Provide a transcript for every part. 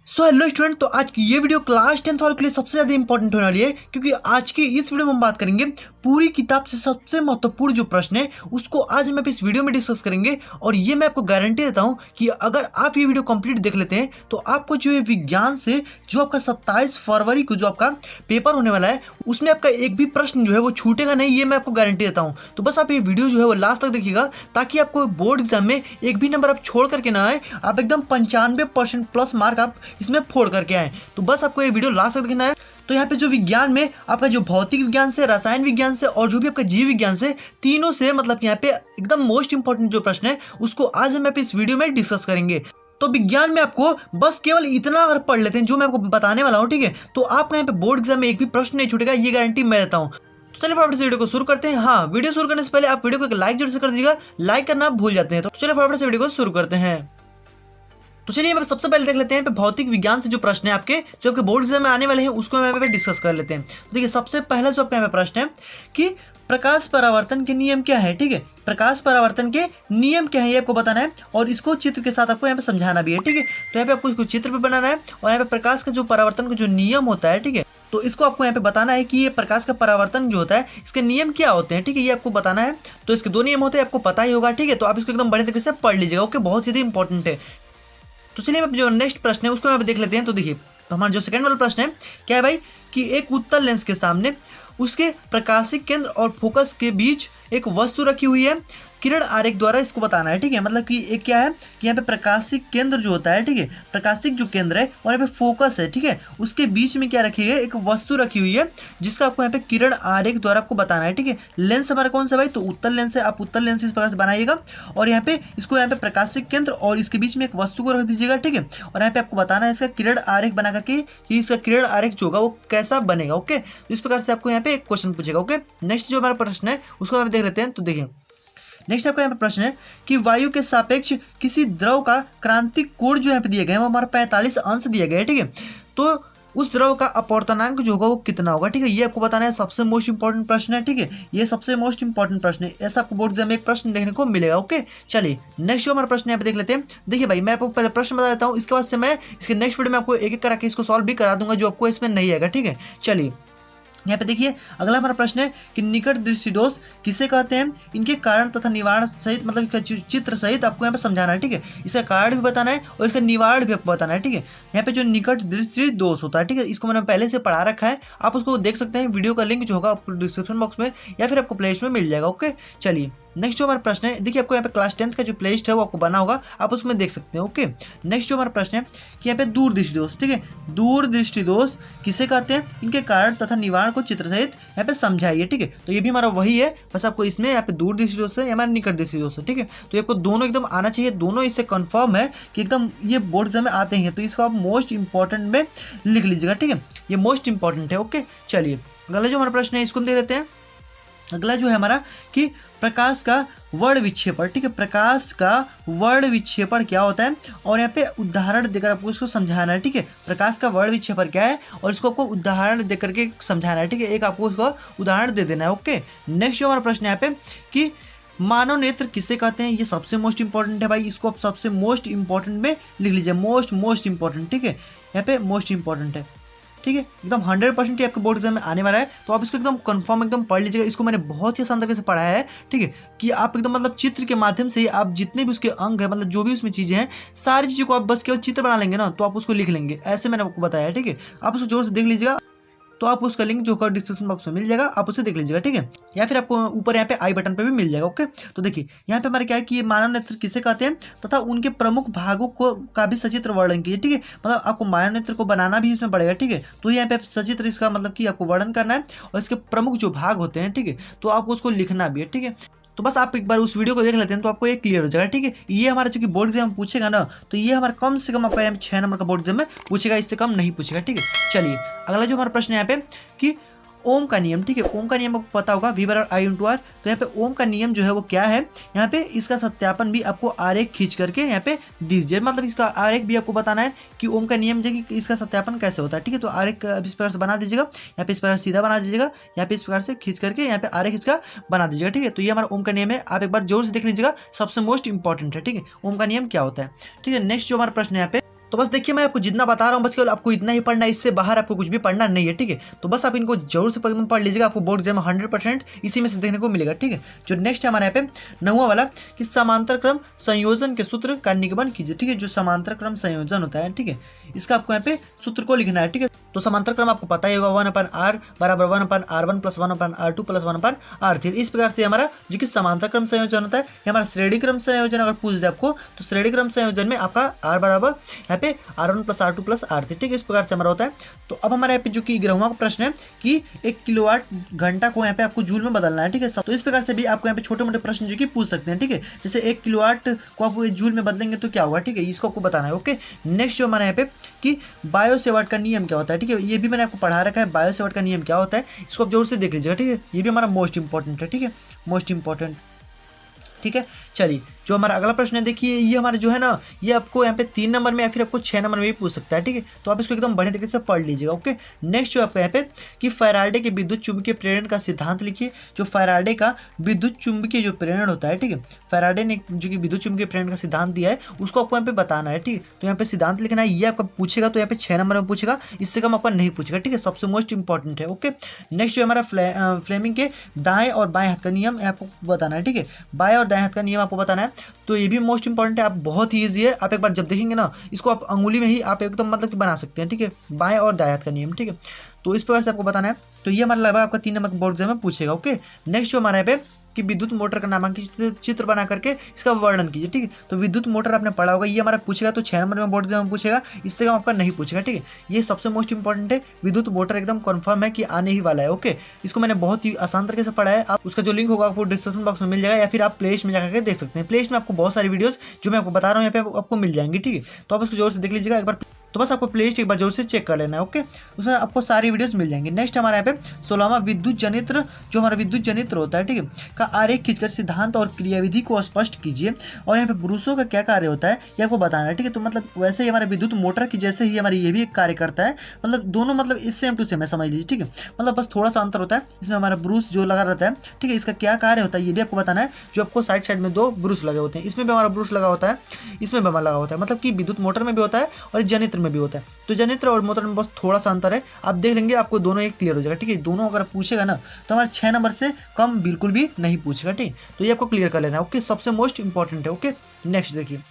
Hello student, तो आज की ये वीडियो क्लास 10th वालों के लिए सबसे ज़्यादा इंपॉर्टेंट होने वाली है, क्योंकि आज की इस वीडियो में हम बात करेंगे पूरी किताब से सबसे महत्वपूर्ण जो प्रश्न है उसको आज हम इस वीडियो में डिस्कस करेंगे। और ये मैं आपको गारंटी देता हूँ कि अगर आप ये वीडियो कंप्लीट देख लेते हैं तो आपको जो है विज्ञान से जो आपका 27 फरवरी को जो आपका पेपर होने वाला है उसमें आपका एक भी प्रश्न जो है वो छूटेगा नहीं, ये मैं आपको गारंटी देता हूँ। तो बस आप ये वीडियो जो है वो लास्ट तक देखिएगा ताकि आपको बोर्ड एग्जाम में एक भी नंबर आप छोड़ करके ना आए, आप एकदम 95% प्लस मार्क आप इसमें फोड़ करके आए। तो बस आपको ये वीडियो लास्ट तक देखना है। तो यहाँ पे जो विज्ञान में आपका जो भौतिक विज्ञान से, रसायन विज्ञान से और जो भी आपका जीव विज्ञान से, तीनों से मतलब यहाँ पे एकदम मोस्ट इंपॉर्टेंट जो प्रश्न है उसको आज हम इस वीडियो में डिस्कस करेंगे। तो विज्ञान में आपको बस केवल इतना अगर पढ़ लेते हैं जो मैं आपको बताने वाला हूँ, ठीक है, तो आपका यहाँ पे बोर्ड एग्जाम में एक भी प्रश्न नहीं छूटेगा, ये गारंटी मैं देता हूँ। तो चलिए फटाफट से वीडियो को शुरू करते हैं। हाँ, वीडियो शुरू करने से पहले आप वीडियो को एक लाइक जरूर से कर दीजिएगा, लाइक करना आप भूल जाते हैं। तो चलिए फटाफट से वीडियो को शुरू करते हैं। तो चलिए हम सबसे पहले देख लेते हैं भौतिक विज्ञान से जो प्रश्न है आपके जो आपके बोर्ड एग्जाम में आने वाले हैं उसको हम यहाँ पे डिस्कस कर लेते हैं। तो देखिए सबसे पहला जो आपका यहाँ पे प्रश्न है कि प्रकाश परावर्तन के नियम क्या है, ठीक है, प्रकाश परावर्तन के नियम क्या है ये आपको बताना है और इसको चित्र के साथ आपको यहाँ पे समझाना भी है, ठीक है। तो यहाँ पे आपको इसको चित्र पे बनाना है और यहाँ पे प्रकाश का जो परावर्तन का जो नियम होता है, ठीक है, तो इसको आपको यहाँ पे बताना है कि ये प्रकाश का परावर्तन जो होता है इसके नियम क्या होते हैं, ठीक है, ये आपको बताना है। तो इसके दो नियम होते हैं, आपको पता ही होगा, ठीक है, तो आप इसको एकदम बड़े तरीके से पढ़ लीजिएगा, ओके, बहुत ज़्यादा इंपॉर्टेंट है। तो चलिए अब जो नेक्स्ट प्रश्न है उसको यहाँ पे देख लेते हैं। तो देखिए हमारा जो सेकंड वाला प्रश्न है क्या है भाई कि एक उत्तल लेंस के सामने उसके प्रकाशिक केंद्र और फोकस के बीच एक वस्तु रखी हुई है, किरण आरेख द्वारा इसको बताना है, ठीक है। मतलब कि एक क्या है कि यहाँ पे प्रकाशिक केंद्र जो होता है, ठीक है, प्रकाशिक जो केंद्र है और यहाँ पे फोकस है, ठीक है, उसके बीच में क्या रखी है, एक वस्तु रखी हुई है जिसका आपको यहाँ पे किरण आरेख द्वारा आपको बताना है, ठीक है। लेंस हमारा कौन सा भाई, तो उत्तल लेंस है, आप उत्तल लेंस इस प्रकार से बनाइएगा और यहाँ पे इसको यहाँ पे प्रकाशिक केंद्र और इसके बीच में एक वस्तु को रख दीजिएगा, ठीक है। और यहाँ पे आपको बताना है इसका किरण आरेख बना करके कि इसका किरण आरेख जो होगा वो कैसा बनेगा, ओके। तो इस प्रकार से आपको यहाँ पे एक क्वेश्चन पूछेगा, ओके। नेक्स्ट जो हमारा प्रश्न है उसको हम देख लेते हैं। तो देखिए नेक्स्ट आपका यहाँ पे प्रश्न है कि वायु के सापेक्ष किसी द्रव का क्रांतिक कोण जो यहाँ पे दिया गया है वो हमारा 45 अंश दिया गया है, ठीक है। तो उस द्रव का अपवर्तनांक जो होगा वो कितना होगा, ठीक है, ये आपको बताना है। सबसे मोस्ट इंपॉर्टेंट प्रश्न है, ठीक है, ये सबसे मोस्ट इंपॉर्टेंट प्रश्न है, ऐसा आपको बोर्ड एग्जाम में एक प्रश्न देखने को मिलेगा, ओके। चलिए नेक्स्ट जो हमारा प्रश्न यहाँ पे देख लेते हैं। देखिए भाई मैं आपको पहले प्रश्न बता देता हूँ, इसके बाद से मैं इसके नेक्स्ट वीडियो में आपको एक एक करा के इसको सॉल्व भी करा दूंगा जो आपको इसमें नहीं आएगा, ठीक है। चलिए यहाँ पे देखिए अगला हमारा प्रश्न है कि निकट दृष्टि दोष किसे कहते हैं, इनके कारण तथा निवारण सहित मतलब चित्र सहित आपको यहाँ पे समझाना है, ठीक है, इसका कारण भी बताना है और इसका निवारण भी आपको बताना है, ठीक है। यहाँ पे जो निकट दृष्टि दोष होता है, ठीक है, इसको मैंने पहले से पढ़ा रखा है, आप उसको देख सकते हैं, वीडियो का लिंक जो होगा आपको डिस्क्रिप्शन बॉक्स में या फिर आपको प्ले लिस्ट में मिल जाएगा, ओके। चलिए नेक्स्ट जो हमारा प्रश्न है, देखिए आपको यहाँ पे क्लास 10th का जो प्ले लिस्ट है वो आपको बना होगा, आप उसमें देख सकते हैं, ओके। नेक्स्ट जो हमारा प्रश्न है कि यहाँ पे दूरदृष्टि दोष, ठीक है, दूरदृष्टि दोष किसे कहते हैं, इनके कारण तथा निवारण को चित्र सहित यहाँ पे समझाइए, ठीक है। तो ये भी हमारा वही है, बस आपको इसमें यहाँ पे दूरदृष्टि दोष है, हमारा निकट दृष्टि दोष है, ठीक है। तो आपको दोनों एकदम आना चाहिए, दोनों इससे कन्फर्म है कि एकदम ये बोर्ड एग्जाम में आते हैं, तो इसको आप मोस्ट इंपॉर्टेंट में लिख लीजिएगा, ठीक है, ये मोस्ट इंपॉर्टेंट है, ओके। चलिए अगला जो हमारा प्रश्न है इसको दे देते हैं। अगला जो है हमारा कि प्रकाश का वर्ण विक्षेपण, ठीक है, प्रकाश का वर्ण विक्षेपण क्या होता है और यहाँ पे उदाहरण देकर आपको इसको समझाना है, ठीक है। प्रकाश का वर्ण विक्षेपण क्या है और इसको आपको उदाहरण देकर के समझाना है, ठीक है, एक आपको उसको उदाहरण दे देना है, ओके। नेक्स्ट जो हमारा प्रश्न है यहाँ पे कि मानव नेत्र किसे कहते हैं, ये सबसे मोस्ट इंपॉर्टेंट है भाई, इसको आप सबसे मोस्ट इंपॉर्टेंट में लिख लीजिए, मोस्ट इंपॉर्टेंट, ठीक है, यहाँ पे मोस्ट इंपॉर्टेंट है, ठीक है, एकदम 100% ही आपके बोर्ड एग्जाम में आने वाला है। तो आप इसको एकदम कंफर्म एकदम पढ़ लीजिएगा, इसको मैंने बहुत ही आसान तरीके से पढ़ाया है, ठीक है, कि आप एकदम मतलब चित्र के माध्यम से आप जितने भी उसके अंग है मतलब जो भी उसमें चीज़ें हैं सारी चीज़ों को आप बस केवल चित्र बना लेंगे ना तो आप उसको लिख लेंगे, ऐसे मैंने आपको बताया है, ठीक है। आप उसको जोर से देख लीजिएगा, तो आप उसका लिंक जो होगा डिस्क्रिप्शन बॉक्स में मिल जाएगा, आप उसे देख लीजिएगा, ठीक है, या फिर आपको ऊपर यहाँ पे आई बटन पे भी मिल जाएगा, ओके। तो देखिए यहाँ पे हमारे क्या है कि ये मानव नेत्र किसे कहते हैं तथा उनके प्रमुख भागों को का भी सचित्र वर्णन कीजिए, ठीक है, मतलब आपको मानव नेत्र को बनाना भी इसमें पड़ेगा, ठीक है। तो यहाँ पे सचित्र इसका मतलब कि आपको वर्णन करना है और इसके प्रमुख जो भाग होते हैं, ठीक है, तो आपको उसको लिखना भी है, ठीक है। तो बस आप एक बार उस वीडियो को देख लेते हैं तो आपको ये क्लियर हो जाएगा, ठीक है। ये हमारा चूंकि बोर्ड एग्जाम पूछेगा ना तो ये हमारा कम से कम आपका यहाँ 6 नंबर का बोर्ड एग्जाम में पूछेगा, इससे कम नहीं पूछेगा, ठीक है। चलिए अगला जो हमारा प्रश्न है यहाँ पे कि ओम का नियम, ठीक है, ओम का नियम आपको पता होगा V/I/R। तो यहाँ पे ओम का नियम जो है वो क्या है, यहाँ पे इसका सत्यापन भी आपको आरेख खींच करके यहाँ पे दीजिए, मतलब इसका आरेख भी आपको बताना है कि ओम का नियम जो कि इसका सत्यापन कैसे होता है, ठीक है। तो आरेख इस प्रकार से बना दीजिएगा, यहाँ पे इस प्रकार सीधा बना दीजिएगा, यहाँ पे इस प्रकार से खींच करके यहाँ पे आरेख इसका बना दीजिएगा, ठीक है। तो ये हमारा ओम का नियम है, आप एक बार जोर से देख लीजिएगा, सबसे मोस्ट इंपॉर्टेंट है, ठीक है, ओम का नियम क्या होता है, ठीक है। नेक्स्ट जो हमारा प्रश्न है यहाँ पे तो बस देखिए मैं आपको जितना बता रहा हूँ बस केवल आपको इतना ही पढ़ना है, इससे बाहर आपको कुछ भी पढ़ना नहीं है, ठीक है। तो बस आप इनको जरूर से पढ़ लीजिएगा, आपको बोर्ड एग्जाम 100% इसी में से देखने को मिलेगा, ठीक है। जो नेक्स्ट है हमारे यहाँ पे 9वां वाला कि समांतर क्रम संयोजन के सूत्र का निगमन कीजिए, ठीक है। जो समांतर क्रम संयोजन होता है, ठीक है, इसका आपको यहाँ पे सूत्र को लिखना है, ठीक है। तो समांतर क्रम आपको पता ही होगा 1/r बराबर 1/r1 plus 1/r2 plus 1/r3। इस प्रकार से हमारा जो कि समांतर क्रम संयोजन होता है, ये हमारा श्रेणी क्रम संयोजन अगर पूछ दे आपको तो श्रेणी क्रम संयोजन में आपका r बराबर यहाँ पे r1 plus r2 plus r3, ठीक है। इस प्रकार से हमारा होता है। तो अब हमारे यहाँ पे जो कि 11वां प्रश्न है कि 1 किलोवाट घंटा को यहाँ पे आपको जूल में बदलना है, ठीक है। तो इस प्रकार से भी आपको यहाँ पे छोटे मोटे प्रश्न जो कि पूछ सकते हैं, ठीक है। जैसे 1 किलोवाट को आपको जूल में बदलेंगे तो क्या होगा, ठीक है, इसको आपको बताना है, ओके। नेक्स्ट जो हमारे यहाँ पे कि बायो-सेवर्ट का नियम क्या होता है, ठीक है, ये भी मैंने आपको पढ़ा रखा है। बायो-सेवर्ट का नियम क्या होता है इसको आप जरूर से देख लीजिएगा, ठीक है। ये भी हमारा मोस्ट इंपॉर्टेंट है, ठीक है, मोस्ट इंपॉर्टेंट, ठीक है। चलिए जो हमारा अगला प्रश्न है देखिए, ये हमारा जो है ना, ये आपको यहाँ पे 3 नंबर में या फिर आपको 6 नंबर में भी पूछ सकता है, ठीक है। तो आप इसको एकदम बढ़िया तरीके से पढ़ लीजिएगा, ओके। नेक्स्ट जो आपका यहाँ पे कि फैराडे के विद्युत चुंबकीय प्रेरण का सिद्धांत लिखिए। जो फैराडे का विद्युत चुंबकीय जो प्रेरण होता है, ठीक है, फैराडे ने जो कि विद्युत चुंबकीय प्रेरण का सिद्धांत दिया है उसको आपको यहाँ पे बताना है, ठीक है। तो यहाँ पे सिद्धांत लिखना है, ये आपका पूछेगा तो यहाँ पे 6 नंबर में पूछेगा, इससे कम आपका नहीं पूछेगा, ठीक है। सबसे मोस्ट इंपॉर्टेंट है, ओके। नेक्स्ट जो हमारा फ्लेमिंग के दाएं और बाएं हाथ का नियम आपको बताना है, ठीक है। बाएं और दाएं हाथ का नियम आपको बताना है, तो ये भी मोस्ट इंपॉर्टेंट है। आप बहुत ही ईजी है, आप एक बार जब देखेंगे ना इसको आप अंगुली में ही आप एकदम मतलब कि बना सकते हैं, ठीक है। बाएं और दाएं हाथ का नियम, ठीक है। तो इस प्रकार से आपको बताना है। तो ये हमारा लगभग आपका 3 नंबर के बोर्ड एग्जाम में पूछेगा, ओके। नेक्स्ट जो हमारे यहाँ पे कि विद्युत मोटर का नामांकित चित्र बना करके इसका वर्णन कीजिए, ठीक है। तो विद्युत मोटर आपने पढ़ा होगा, ये हमारा पूछेगा तो 6 नंबर में बोर्ड एग्जाम में पूछेगा, इससे कम आपका नहीं पूछेगा, ठीक है। ये सबसे मोस्ट इंपॉर्टेंट है। विद्युत मोटर एकदम कंफर्म है कि आने ही वाला है, ओके। इसको मैंने बहुत ही आसान तरीके से पढ़ा है, आप उसका जो लिंक होगा आपको डिस्क्रिप्शन बॉक्स में मिल जाएगा, या फिर आप प्ले लिस्ट में जाकर देख सकते हैं। प्ले लिस्ट में आपको बहुत सारी वीडियोस जो मैं आपको बता रहा हूँ यहाँ पे आपको मिल जाएंगी, ठीक है। तो आप उसको जोर से देख लीजिएगा एक बार, तो बस आपको प्ले लिस्ट एक बार जोर से चेक कर लेना है, ओके। उसमें आपको सारी वीडियोस मिल जाएंगी। नेक्स्ट हमारे यहाँ पे 16वां विद्युत जनित्र, जो हमारा विद्युत जनित्र होता है, ठीक है, का आरेख खींचकर सिद्धांत और क्रियाविधि को स्पष्ट कीजिए। और यहाँ पे ब्रूसों का क्या कार्य होता है ये आपको बताना है, ठीक है। तो मतलब वैसे ही हमारे विद्युत मोटर की जैसे ही हमारी ये भी एक कार्य करता है, मतलब दोनों मतलब इस सेम टू सेम है, समझ लीजिए, ठीक है। मतलब बस थोड़ा सा अंतर होता है, इसमें हमारा ब्रूस जो लगा रहता है, ठीक है, इसका क्या कार्य होता है ये भी आपको बताना है। जो आपको साइड साइड में 2 ब्रूस लगे होते हैं, इसमें भी हमारा ब्रूस लगा होता है, इसमें भी हमारा लगा होता है, मतलब कि विद्युत मोटर में भी होता है और जनित्र में भी होता है। तो जनित्र और मोटर में बस थोड़ा सा अंतर है, आप देख लेंगे आपको दोनों एक क्लियर हो जाएगा, ठीक है। दोनों अगर पूछेगा ना तो हमारे 6 नंबर से कम बिल्कुल भी नहीं पूछेगा, ठीक। तो ये आपको क्लियर कर लेना है, ओके। सबसे मोस्ट इंपॉर्टेंट है, ओके। नेक्स्ट देखिए,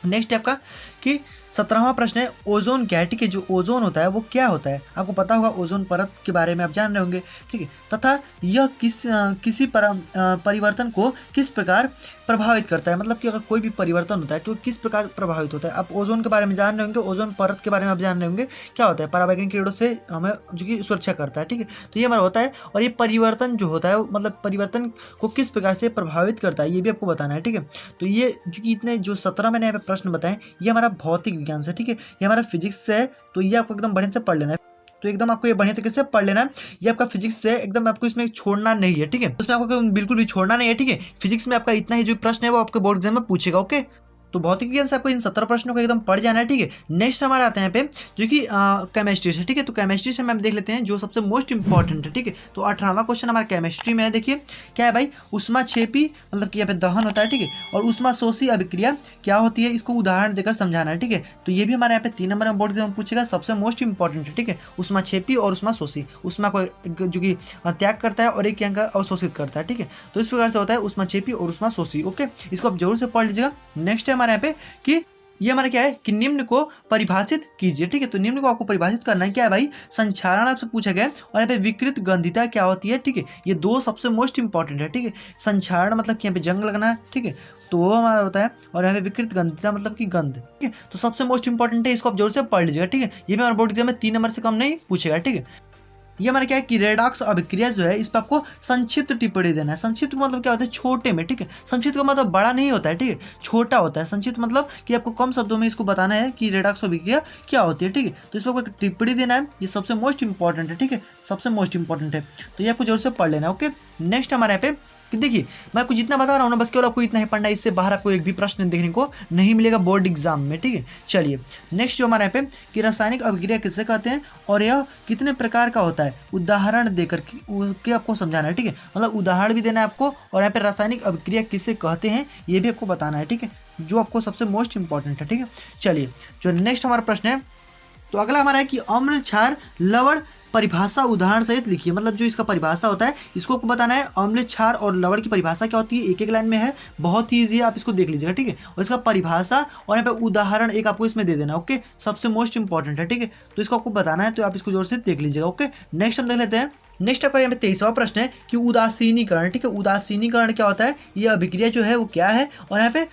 नेक्स्ट है आपका कि 17वां प्रश्न है ओजोन क्या है, ठीक है। जो ओजोन होता है वो क्या होता है आपको पता होगा, ओजोन परत के बारे में आप जान रहे होंगे, ठीक है। तथा यह किसी परिवर्तन को किस प्रकार प्रभावित करता है, मतलब कि अगर कोई भी परिवर्तन होता है तो किस प्रकार प्रभावित होता है। आप ओजोन के बारे में जान रहे होंगे, ओजोन परत के बारे में आप जान रहे होंगे क्या होता है, पराबैंगनी किरणों से हमें जो कि सुरक्षा करता है, ठीक है। तो ये हमारा होता है, और ये परिवर्तन जो होता है मतलब परिवर्तन को किस प्रकार से प्रभावित करता है ये भी आपको बताना है, ठीक है। तो ये जो कि इतने जो 17 मैंने यहाँ पे प्रश्न बताए ये हमारा भौतिक विज्ञान से, ठीक है, ये हमारा फिजिक्स से है। तो ये आपको एकदम बढ़िया से पढ़ लेना है, तो एकदम आपको ये बढ़िया तरीके से पढ़ लेना है। ये आपका फिजिक्स से एकदम आपको इसमें छोड़ना नहीं है, ठीक है। उसमें आपको बिल्कुल भी छोड़ना नहीं है, ठीक है। फिजिक्स में आपका इतना ही जो प्रश्न है वो आपके बोर्ड एग्जाम में पूछेगा, ओके। तो भौतिक विज्ञान से आपको इन 17 प्रश्नों को एकदम पढ़ जाना है, ठीक है। नेक्स्ट हमारे आते हैं यहाँ पे जो कि केमिस्ट्री से, ठीक है। तो केमिस्ट्री से हम देख लेते हैं जो सबसे मोस्ट इंपॉर्टेंट है, ठीक है। तो 18वां क्वेश्चन हमारा केमिस्ट्री में है, देखिए क्या है भाई, उष्माक्षेपी मतलब कि यहाँ पे दहन होता है, ठीक है। और उष्माशोषी अभिक्रिया क्या होती है इसको उदाहरण देकर समझाना है, ठीक है। तो ये भी हमारे यहाँ पे 3 नंबर में बोर्ड एग्जाम पूछेगा, सबसे मोस्ट इंपॉर्टेंट है, ठीक है। उष्माक्षेपी और उष्माशोषी, उष्मा को जो कि त्याग करता है और एक अंक अवशोषित करता है, ठीक है। तो इस प्रकार से होता है उष्माक्षेपी और उष्माशोषी, ओके। इसको आप जरूर से पढ़ लीजिएगा। नेक्स्ट है हमारे यहाँ पे कि ये हमारा क्या है कि निम्न को परिभाषित कीजिए, ठीक है। तो निम्न को आपको परिभाषित करना है, क्या है भाई, संक्षारण आपसे पूछा गया, और यहाँ पे विकृत गंधिता क्या होती है, ठीक है। ये 2 सबसे मोस्ट इंपॉर्टेंट है, ठीक है। संक्षारण मतलब कि यहाँ पे जंग लगना है, ठीक है, तो वो हमारा होता है, और यहाँ पे विकृत गंधिता मतलब कि गंध, ठीक है। तो सबसे मोस्ट इंपॉर्टेंट है, इसको आप जरूर से पढ़ लीजिएगा, ठीक है। ये भी हमारे बोर्ड एग्जाम में 3 नंबर से कम नहीं पूछेगा, ठीक है। ये हमारा क्या है कि रेडॉक्स अभिक्रिया जो है इस पर आपको संक्षिप्त टिप्पणी देना है। संक्षिप्त का मतलब क्या होता है, छोटे में, ठीक है। संक्षिप्त का मतलब बड़ा नहीं होता है, ठीक है, छोटा होता है। संक्षिप्त मतलब कि आपको कम शब्दों में इसको बताना है कि रेडॉक्स अभिक्रिया क्या होती है, ठीक है। तो इस पर आपको टिप्पणी देना है, ये सबसे मोस्ट इंपॉर्टेंट है, ठीक है, सबसे मोस्ट इंपॉर्टेंट है। तो ये आपको जरूर से पढ़ लेना है, ओके। नेक्स्ट हमारे यहाँ पे कि देखिए मैं आपको जितना बता रहा हूँ ना बस केवल आपको इतना ही पढ़ना है, इससे बाहर आपको एक भी प्रश्न देखने को नहीं मिलेगा बोर्ड एग्जाम में, ठीक है। चलिए नेक्स्ट जो हमारे यहाँ पे कि रासायनिक अभिक्रिया किससे कहते हैं और यह कितने प्रकार का होता है, उदाहरण देकर के आपको समझाना है, ठीक है। मतलब उदाहरण भी देना है आपको, और यहाँ पे रासायनिक अभिक्रिया किससे कहते हैं ये भी आपको बताना है, ठीक है। जो आपको सबसे मोस्ट इंपॉर्टेंट है। ठीक है, चलिए जो नेक्स्ट हमारा प्रश्न है, तो अगला हमारा है कि अम्ल क्षार लवण परिभाषा उदाहरण सहित लिखिए। मतलब जो इसका परिभाषा होता है इसको आपको बताना है। अम्ल क्षार और लवण की परिभाषा क्या होती है, एक एक लाइन में है, बहुत ही ईजी है, आप इसको देख लीजिएगा। ठीक है, और इसका परिभाषा और यहाँ पे उदाहरण एक आपको इसमें दे देना। ओके, सबसे मोस्ट इंपॉर्टेंट है। ठीक है, तो इसको आपको बताना है, तो आप इसको जोर से देख लीजिएगा। ओके, नेक्स्ट हम देख लेते हैं। नेक्स्ट आपका यहाँ पे 23वां प्रश्न है कि उदासीनीकरण। ठीक है, उदासीनीकरण क्या होता है, ये अभिक्रिया जो है वो क्या है, और यहाँ पे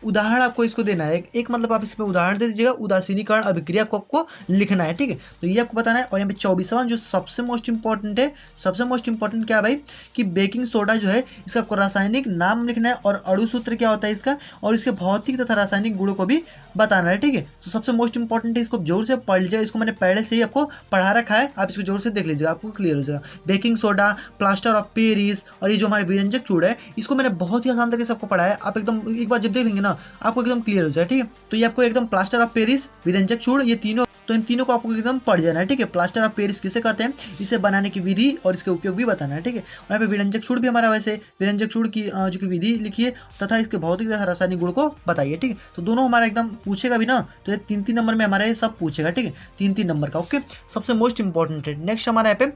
उदाहरण आपको इसको देना है। एक मतलब आप इसमें उदाहरण दे दीजिएगा, उदासीनीकरण अभिक्रिया को आपको लिखना है। ठीक है, तो ये आपको बताना है। और यहाँ पे 24वां जो सबसे मोस्ट इंपॉर्टेंट है, सबसे मोस्ट इंपॉर्टेंट क्या है भाई, कि बेकिंग सोडा जो है इसका आपको रासायनिक नाम लिखना है और अणु सूत्र क्या होता है इसका, और इसके भौतिक तथा रासायनिक गुणों को भी बताना है। ठीक है, तो सबसे मोस्ट इंपॉर्टेंट है, इसको जोर से पढ़ लीजिएगा। इसको मैंने पहले से ही आपको पढ़ा रखा है, आप इसको जोर से देख लीजिएगा, आपको क्लियर हो जाएगा। Baking soda, plaster of Paris और ये जो हमारे व्यंजक चूड़ है, इसको मैंने बहुत ही आसान तरीके से आपको पढ़ाया है। आप एकदम एक बार जब देख लेंगे ना आपको एकदम क्लियर हो जाए। ठीक है, तो ये आपको एकदम प्लास्टर ऑफ पेरिस, विरंजक चूड़, ये तीनों, तो इन तीनों को आपको एकदम पढ़ जाना है। ठीक है, प्लास्टर ऑफ पेरिस किसे कहते हैं, इसे बनाने की विधि और इसके उपयोग भी बताना है। ठीक है, और यहाँ पे विरंजक चूड़ भी हमारा वैसे विरंजक चूड़ की जो की विधि लिखिए तथा इसके भौतिक तथा रासायनिक गुण को बताइए। ठीक है, तो दोनों हमारा एकदम पूछेगा भी ना, तो ये 3-3 नंबर में हमारा ये सब पूछेगा। ठीक है, 3-3 नंबर का। ओके, सबसे मोस्ट इंपॉर्टेंट है। नेक्स्ट हमारा यहाँ पे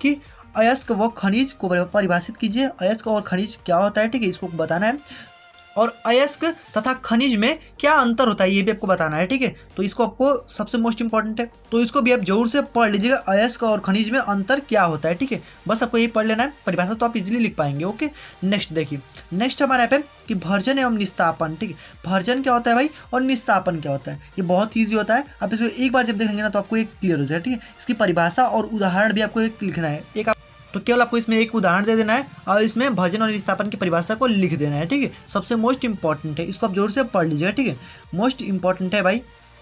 कि अयस्क व खनिज को परिभाषित कीजिए। अयस्क और खनिज क्या होता है, ठीक है, इसको बताना है। और अयस्क तथा खनिज में क्या अंतर होता है ये भी आपको बताना है। ठीक है, तो इसको आपको सबसे मोस्ट इंपॉर्टेंट है, तो इसको भी आप जरूर से पढ़ लीजिएगा, अयस्क और खनिज में अंतर क्या होता है। ठीक है, बस आपको यही पढ़ लेना है, परिभाषा तो आप इजीली लिख पाएंगे। ओके, नेक्स्ट देखिए, नेक्स्ट हमारे यहाँ पे कि भर्जन एवं निस्तापन। ठीक है, भर्जन क्या होता है भाई और निस्तापन क्या होता है, ये बहुत ईजी होता है। आप इसको एक बार जब देखेंगे ना तो आपको एक क्लियर हो जाएगा। ठीक है, इसकी परिभाषा और उदाहरण भी आपको एक लिखना है। एक तो केवल आपको इसमें एक उदाहरण दे देना है और इसमें भर्जन और निस्तापन की परिभाषा को लिख देना है। ठीक है, सबसे मोस्ट इंपॉर्टेंट है, इसको आप जोर से पढ़ लीजिएगा। ठीक है, मोस्ट इंपॉर्टेंट है भाई,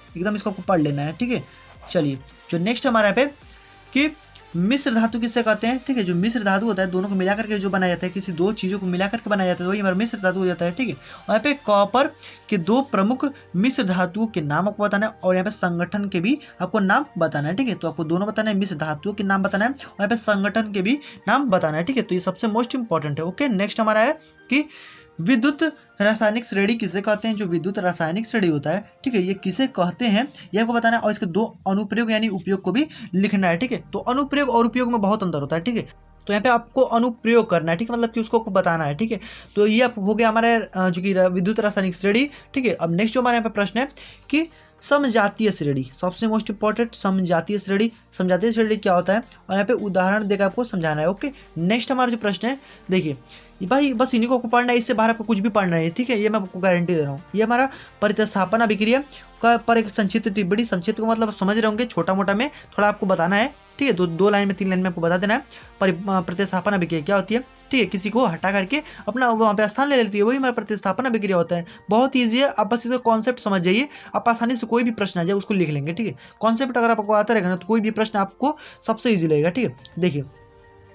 एकदम इसको आपको पढ़ लेना है। ठीक है, चलिए जो नेक्स्ट हमारा यहाँ पे कि मिश्र धातु किससे कहते हैं। ठीक है, जो मिश्र धातु होता है दोनों को मिलाकर के जो बनाया जाता है, किसी दो चीज़ों को मिलाकर के बनाया जाता है, वही हमारा मिश्र धातु हो जाता है। ठीक है, और यहाँ पे कॉपर के दो प्रमुख मिश्र धातुओं के नाम आपको बताना है और यहाँ पे संगठन के भी आपको नाम बताना है। ठीक है, तो आपको दोनों बताना है, मिश्र धातुओं के नाम बताना है और यहाँ पे संगठन के भी नाम बताना है। ठीक है, तो ये सबसे मोस्ट इंपॉर्टेंट है। ओके, नेक्स्ट हमारा है कि विद्युत रासायनिक श्रेणी किसे कहते हैं। जो विद्युत रासायनिक श्रेणी होता है, ठीक है, ये किसे कहते हैं ये आपको बताना है और इसके दो अनुप्रयोग यानी उपयोग को भी लिखना है। ठीक है, तो अनुप्रयोग और उपयोग में बहुत अंतर होता है। ठीक है, तो यहाँ पे आपको अनुप्रयोग करना है। ठीक है, मतलब कि उसको बताना है। ठीक है, तो ये आप हो गया हमारे जो कि विद्युत रासायनिक श्रेणी। ठीक है, अब नेक्स्ट जो हमारे यहाँ पे प्रश्न है कि समजातीय श्रेणी, सबसे मोस्ट इंपॉर्टेंट समजातीय श्रेणी। समजातीय श्रेणी क्या होता है और यहाँ पे उदाहरण देकर आपको समझाना है। ओके, नेक्स्ट हमारा जो प्रश्न है देखिए भाई, बस इन्हीं को आपको पढ़ना है, इससे बाहर आपको कुछ भी पढ़ना है। ठीक है, ये मैं आपको गारंटी दे रहा हूँ। ये हमारा प्रतिस्थापन अभिक्रिया का पर एक संक्षिप्त टिप्पणी, संक्षिप्त को मतलब समझ रहे होंगे, छोटा मोटा में थोड़ा आपको बताना है। ठीक है, दो लाइन में 3 लाइन में आपको बता देना है प्रतिस्थापन अभिक्रिया क्या होती है। ठीक है, किसी को हटा करके अपना वहाँ पे स्थान ले लेती है, वही हमारा प्रतिस्थापन अभिक्रिया होता है। बहुत ईजी है, आप बस इसे कॉन्सेप्ट समझ जाइए, आप आसानी से कोई भी प्रश्न आ जाए उसको लिख लेंगे। ठीक है, कॉन्सेप्ट अगर आपको आता रहेगा ना तो कोई भी प्रश्न आपको सबसे ईजी लगेगा। ठीक है, देखिए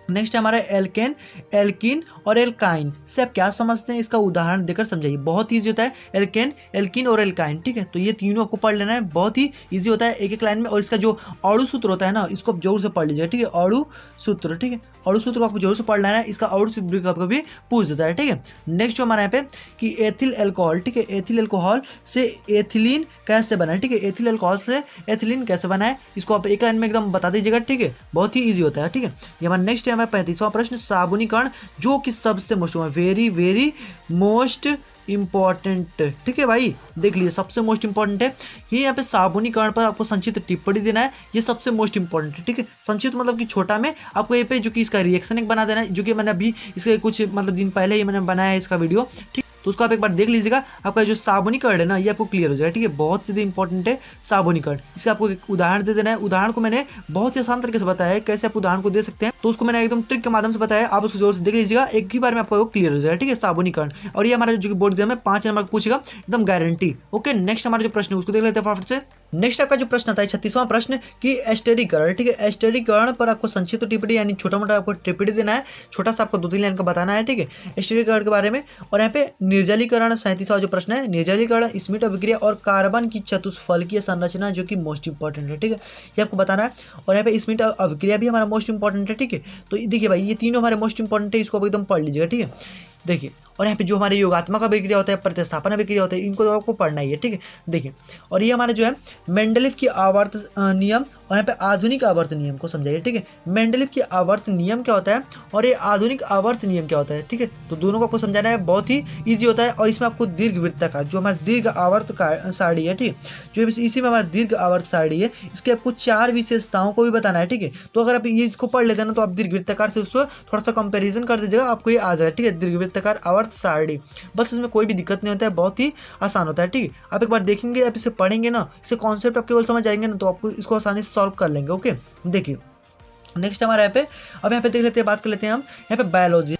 नेक्स्ट हमारा एल्केन, एल्कीन और एल्काइन से आप क्या समझते हैं, इसका उदाहरण देकर समझाइए। बहुत ईजी होता है, एल्केन, एल्कीन और एल्काइन। ठीक है, तो ये तीनों आपको पढ़ लेना है, बहुत ही ईजी होता है एक एक लाइन में। और इसका जो अणु सूत्र होता है ना, इसको आप जरूर से पढ़ लीजिए। ठीक है, अणु सूत्र। ठीक है, अणु सूत्र को आपको जरूर से पढ़ लेना है, इसका अणु सूत्र आपको भी पूछ देता है। ठीक है, नेक्स्ट जो हमारा यहाँ पे कि एथिल एल्कोहल। ठीक है, एथिल एल्कोहल से एथिलीन कैसे बना है। ठीक है, एथिल एल्कोहल से एथिलीन कैसे बना है, इसको आप एक लाइन में एकदम बता दीजिएगा। ठीक है, बहुत ही ईजी होता है। ठीक है, ये हमारा नेक्स्ट है 35वां प्रश्न साबुनीकरण, जो कि सबसे मोस्ट वेरी मोस्ट इंपॉर्टेंट। ठीक है भाई, देख लीजिए सबसे मोस्ट इंपॉर्टेंट है ये। यहाँ पे साबुनीकरण पर आपको संक्षिप्त टिप्पणी देना है, ये सबसे मोस्ट इंपॉर्टेंट है। ठीक है, संक्षिप्त मतलब कि छोटा में आपको ये पे जो कि इसका रिएक्शन एक बना देना है, जो कि मैंने अभी इसके कुछ मतलब दिन पहले ही मैंने बनाया है इसका वीडियो। ठीक, तो उसको आप एक बार देख लीजिएगा, आपका जो साबुनीकरण है ना ये आपको क्लियर हो जाएगा। ठीक है, बहुत ज़्यादा इंपॉर्टेंट है साबुनीकरण। इसका आपको एक उदाहरण दे देना है। उदाहरण को मैंने बहुत ही आसान तरीके से बताया है कैसे आप उदाहरण को दे सकते हैं, तो उसको मैंने एकदम ट्रिक के माध्यम से बताया, आप उसको जोर से देख लीजिएगा, एक ही बार में आपको क्लियर हो जाएगा। ठीक है, साबुनीकरण। और ये हमारा जो कि बोर्ड एग्जाम में 5 नंबर पूछेगा, एकदम गारंटी। ओके, नेक्स्ट हमारा जो प्रश्न है उसको देख लेते हैं फटाफट से। नेक्स्ट आपका जो प्रश्न आता है 36वां प्रश्न कि एस्टेरीकरण। ठीक है, एस्टेरीकरण पर आपको संक्षिप्त टिप्पणी यानी छोटा मोटा आपको टिप्पणी देना है, छोटा सा आपको 2-3 लाइन का बताना है। ठीक है, एस्टेरीकरण के बारे में। और यहाँ पे निर्जलीकरण 37वां जो प्रश्न है, निर्जलीकरण, स्मिट अभिक्रिया और कार्बन की चतुष्फलकीय संरचना जो कि मोस्ट इंपॉर्टेंट है। ठीक है, ये आपको बताना है। और यहाँ पे स्मिट अभिक्रिया भी हमारा मोस्ट इंपॉर्टेंट है। ठीक है, तो देखिए भाई ये तीनों हमारे मोस्ट इंपॉर्टेंट है, इसको आप एकदम पढ़ लीजिएगा। ठीक है, देखिए, और यहाँ पे जो हमारे योगात्मक अभिक्रिया होता है, प्रतिस्थापन अभिक्रिया होता है, इनको तो आपको पढ़ना ही है, ठीक है। देखिए, और ये हमारा जो है मेंडलीव की आवर्त नियम और यहाँ पे आधुनिक आवर्त नियम को समझाइए, ठीक है। मेंडलीव की आवर्त नियम क्या होता है और ये आधुनिक आवर्त नियम क्या होता है, ठीक है। तो दोनों को आपको समझाना है, बहुत ही ईजी होता है। और इसमें आपको दीर्घ वृत्ताकार जो हमारा दीर्घ आवर्त सारणी है, ठीक है, जो इसी में हमारा दीर्घ आवर्त सारणी है, इसके आपको 4 विशेषताओं को भी बताना है, ठीक है। तो अगर आप ये इसको पढ़ लेते हैं ना, तो आप दीर्घ वृत्ताकार से उसको थोड़ा सा कंपेरिजन कर दीजिएगा, आपको ये आ जाएगा, ठीक है। दीर्घ वृत्ताकार आवर्त सारणी, बस इसमें कोई भी दिक्कत नहीं होता है, बहुत ही आसान होता है, ठीक है। आप एक बार देखेंगे, आप इसे पढ़ेंगे ना, इससे कॉन्सेप्ट आप केवल समझ जाएंगे ना, तो आपको इसको आसानी से सॉल्व कर लेंगे। ओके, देखिए नेक्स्ट हमारे यहाँ पे, अब यहाँ पे देख लेते हैं, बात कर लेते हैं हम यहाँ पे बायोलॉजी।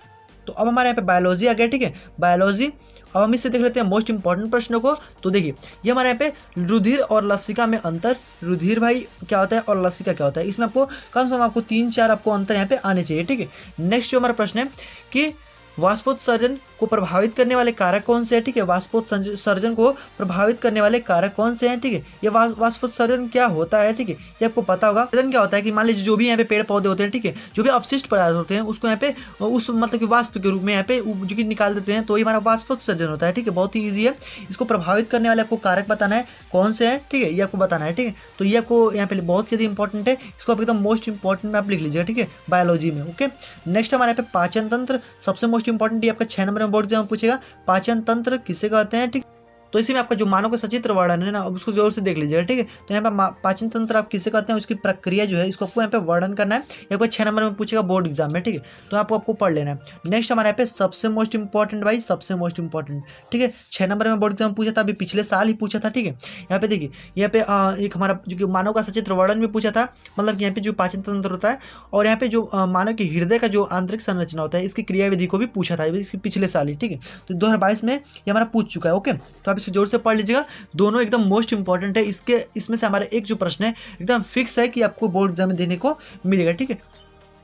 तो अब हमारे यहाँ पे बायोलॉजी आ गया, ठीक है, बायोलॉजी। अब हम इससे देख लेते हैं मोस्ट इंपॉर्टेंट प्रश्नों को। तो देखिए, ये हमारे यहाँ पे रुधिर और लसिका में अंतर, रुधिर भाई क्या होता है और लसिका क्या होता है, इसमें आपको कम से कम आपको 3-4 आपको अंतर यहाँ पे आने चाहिए, ठीक है। नेक्स्ट जो हमारा प्रश्न है कि वाष्पोत्सर्जन को प्रभावित करने वाले कारक कौन से हैं, ठीक है। वाष्पोत्सर्जन को प्रभावित करने वाले कारक कौन से हैं, ठीक है। ये वाष्पोत्सर्जन क्या होता है, ठीक है, ये आपको पता होगा। उत्सर्जन क्या होता है कि मान लीजिए जो भी यहाँ पे पेड़ पौधे होते हैं, ठीक है, जो भी अपशिष्ट पदार्थ होते हैं उसको यहाँ पे उस मतलब कि वाष्प के रूप में यहाँ पे जो कि निकाल देते हैं, तो ये हमारा वाष्पोत्सर्जन होता है, ठीक है। बहुत ही ईजी है, इसको प्रभावित करने वाले आपको कारक बताना है कौन से हैं, ठीक है, ये आपको बताना है, ठीक है। तो ये आपको यहाँ पे बहुत ज़्यादा इंपॉर्टेंट है, इसको आप एकदम मोस्ट इंपॉर्टेंट में आप लिख लीजिएगा, ठीक है, बायोलॉजी में। ओके, नेक्स्ट हमारे यहाँ पे पाचन तंत्र सबसे मोस्ट इंपॉर्टेंट, ये आपका 6 नंबर में बोर्ड एग्जाम पूछेगा, पाचन तंत्र किसे कहते हैं, ठीक। तो इसी में आपका जो मानव का सचित्र वर्णन है ना, अब उसको जोर से देख लीजिएगा, ठीक है। तो यहाँ पे पाचन तंत्र आप किसे कहते हैं, उसकी प्रक्रिया जो है इसको आपको यहाँ पे वर्णन करना है, ये आपको 6 नंबर में पूछेगा बोर्ड एग्जाम में, ठीक है। तो आपको पढ़ लेना है। नेक्स्ट हमारे यहाँ पे सबसे मोस्ट इंपॉर्टेंट भाई, सबसे मोस्ट इंपॉर्टेंट, ठीक है, 6 नंबर में बोर्ड एग्जाम पूछा था, अभी पिछले साल ही पूछा था, ठीक है। यहाँ पे देखिए, यहाँ पे एक हमारा जो मानव का सचित्र वर्णन भी पूछा था, मतलब कि यहाँ पे जो पाचन तंत्र होता है और यहाँ पे जो मानव के हृदय का जो आंतरिक संरचना होता है, इसकी क्रियाविधि को भी पूछा था इसके पिछले साल ही, ठीक है। तो 2022 में ये हमारा पूछ चुका है। ओके, तो आप इसे जोर से पढ़ लीजिएगा, दोनों एकदम मोस्ट इंपॉर्टेंट है। इसमें से हमारा एक जो प्रश्न है एकदम फिक्स है कि आपको बोर्ड एग्जाम में देने को मिलेगा, ठीक है।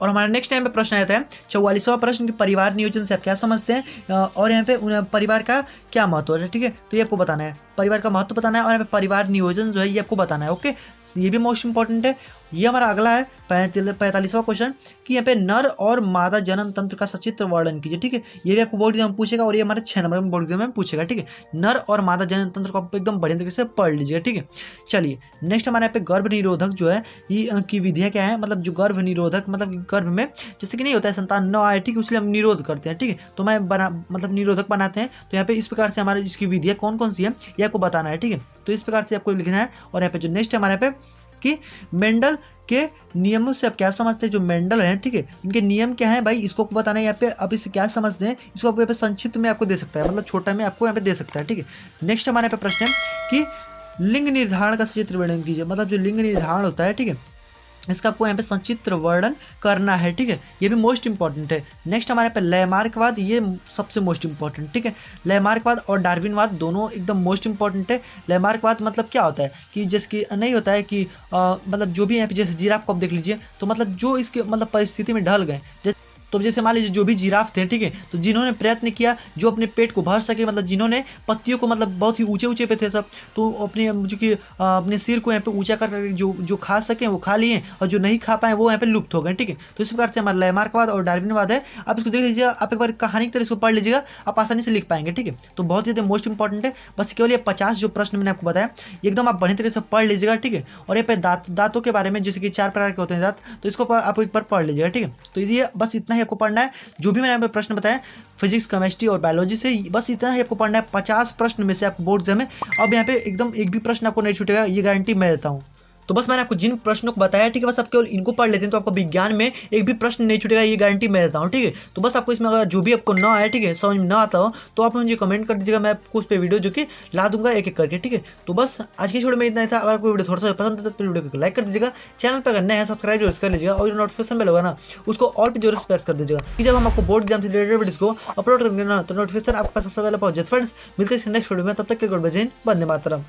और हमारा नेक्स्ट टाइम पे प्रश्न आता है 44वां प्रश्न कि परिवार नियोजन से आप क्या समझते हैं और यहाँ पे परिवार का क्या महत्व है, ठीक है। तो ये आपको बताना है, परिवार का महत्व बताना है और यहाँ पे परिवार नियोजन जो है ये आपको बताना है। ओके, ये भी मोस्ट इंपॉर्टेंट है। ये हमारा अगला है 45वां क्वेश्चन कि यहाँ पे नर और मादा जनन तंत्र का सचित्र वर्णन कीजिए, ठीक है। ये भी आपको बोर्ड एग्जाम पूछेगा और ये हमारे 6 नंबर में बोर्ड एग्जाम में पूछेगा, ठीक है। नर और मादा जनन तंत्र को आप एकदम बढ़िया तरीके से पढ़ लीजिए, ठीक है। चलिए नेक्स्ट हमारे यहाँ पे गर्भ निरोधक जो है ये की विधियाँ क्या है, मतलब जो गर्भ निरोधक मतलब गर्भ में जैसे कि नहीं होता है संतान न आए, ठीक है, इसलिए हम निरोध करते हैं, ठीक है। तो मैं मतलब निरोधक बनाते हैं, तो यहाँ पे इस प्रकार से हमारे इसकी विधियाँ कौन कौन सी है ये आपको बताना है, ठीक है। तो इस प्रकार से आपको लिखना है। और यहाँ पे जो नेक्स्ट है हमारे यहाँ पे कि मेंडल के नियमों से आप क्या समझते हैं, जो मेंडल है, ठीक है, इनके नियम क्या है भाई, इसको आपको बताना है। यहाँ पे आप इसे क्या समझते हैं, इसको आपको यहाँ पे संक्षिप्त में आपको दे सकता है, मतलब छोटा में आपको यहाँ पे दे सकता है, ठीक है। नेक्स्ट हमारे यहाँ पे प्रश्न है कि लिंग निर्धारण का सचित्र वर्णन कीजिए, मतलब जो लिंग निर्धारण होता है, ठीक है, इसका आपको यहाँ पे संचित्र वर्णन करना है, ठीक है। ये भी मोस्ट इंपॉर्टेंट है। नेक्स्ट हमारे पे लयमार्कवाद, ये सबसे मोस्ट इंपॉर्टेंट, ठीक है। लयमार्कवाद और डार्विनवाद दोनों एकदम मोस्ट इंपॉर्टेंट है। लयमार्कवाद मतलब क्या होता है कि जैसे कि नहीं होता है कि मतलब जो भी यहाँ पे जैसे जिराफ को आप देख लीजिए, तो मतलब जो इसके मतलब परिस्थिति में ढल गए, तो जैसे मान लीजिए जो भी जिराफ थे, ठीक है, तो जिन्होंने प्रयत्न किया जो अपने पेट को भर सके, मतलब जिन्होंने पत्तियों को मतलब बहुत ही ऊंचे ऊंचे पे थे सब, तो अपने जो कि अपने सिर को यहाँ पे ऊंचा कर जो खा सकें वो खा लिए और जो नहीं खा पाए वो यहाँ पे लुप्त हो गए, ठीक है। तो इस प्रकार से हमारा लयमार्कवाद और डार्विनवाद है। आप इसको देख लीजिएगा, आप एक बार कहानी की तरह इसको पढ़ लीजिएगा, आप आसानी से लिख पाएंगे, ठीक है। तो बहुत ही ज़्यादा मोस्ट इंपॉर्टेंट है। बस केवल ये 50 जो प्रश्न मैंने आपको बताया एकदम आप बढ़िया तरीके से पढ़ लीजिएगा, ठीक है। और यहाँ पे दांतों के बारे में जैसे कि 4 प्रकार के होते हैं दांत, तो इसको आप एक बार पढ़ लीजिएगा, ठीक है। तो ये बस इतना ही आपको पढ़ना है। जो भी मैंने यहाँ पे प्रश्न बताया फिजिक्स, केमिस्ट्री और बायोलॉजी से, बस इतना ही आपको पढ़ना है। 50 प्रश्न में से आपको बोर्ड एग्जाम में अब यहाँ पे एकदम एक भी प्रश्न आपको नहीं छूटेगा, ये गारंटी मैं देता हूँ। तो बस मैंने आपको जिन प्रश्नों को बताया, ठीक है, बस आप केवल इनको पढ़ लेते हैं तो आपको विज्ञान में एक भी प्रश्न नहीं छूटेगा, ये गारंटी मैं देता हूँ, ठीक है। तो बस आपको इसमें अगर जो भी आपको ना आए, ठीक है, समझ में ना आता हो, तो आप मुझे कमेंट कर दीजिएगा, मैं आपको उस पर वीडियो जो कि ला दूंगा एक एक करके, ठीक है। तो बस आज की वीडियो में इतना ही था। अगर आपको वीडियो थोड़ा सा पसंद है तो वीडियो को लाइक कर दीजिएगा, चैनल पर अगर नया है सब्सक्राइब जरूर कर लीजिएगा और जो नोटिफिकेशन बेल होगा ना उसको ऑल पे जरूर प्रेस कर दीजिएगा कि जब हम आपको बोर्ड एग्जाम से रिलेटेड वीडियोस को अपलोड करेंगे ना तो नोटिफिकेशन आपका सबसे पहले पहुंच जाए। फ्रेंड्स मिलते हैं नेक्स्ट वीडियो में, तब तक के गुड बाय, जय हिंद, वंदे मातरम।